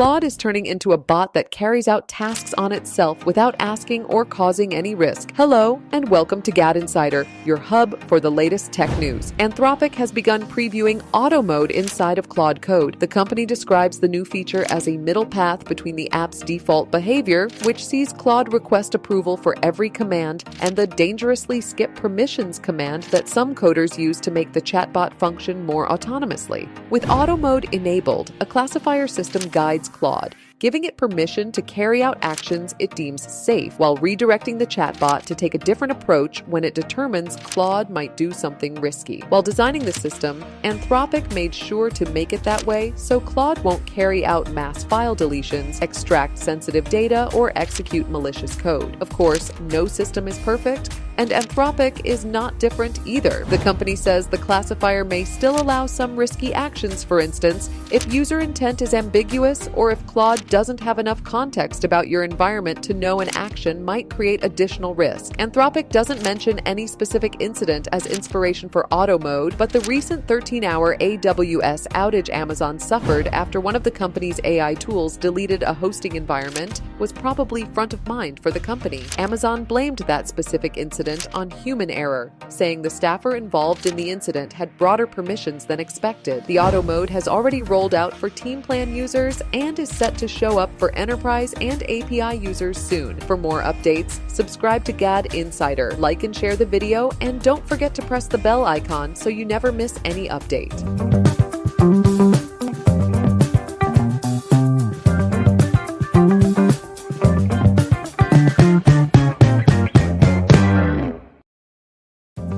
Claude is turning into a bot that carries out tasks on itself without asking or causing any risk. Hello, and welcome to GadInsider, your hub for the latest tech news. Anthropic has begun previewing auto mode inside of Claude Code. The company describes the new feature as a middle path between the app's default behavior, which sees Claude request approval for every command, and the dangerously skip permissions command that some coders use to make the chatbot function more autonomously. With auto mode enabled, a classifier system guides Claude, giving it permission to carry out actions it deems safe, while redirecting the chatbot to take a different approach when it determines Claude might do something risky. While designing the system, Anthropic made sure to make it that way so Claude won't carry out mass file deletions, extract sensitive data, or execute malicious code. Of course, no system is perfect, and Anthropic is not different either. The company says the classifier may still allow some risky actions, for instance, if user intent is ambiguous or if Claude doesn't have enough context about your environment to know an action might create additional risk. Anthropic doesn't mention any specific incident as inspiration for auto mode, but the recent 13-hour AWS outage Amazon suffered after one of the company's AI tools deleted a hosting environment was probably front of mind for the company. Amazon blamed that specific incident on human error, saying the staffer involved in the incident had broader permissions than expected. The auto mode has already rolled out for team plan users and is set to show up for enterprise and API users soon. For more updates, subscribe to GadInsider, like and share the video, and don't forget to press the bell icon so you never miss any update.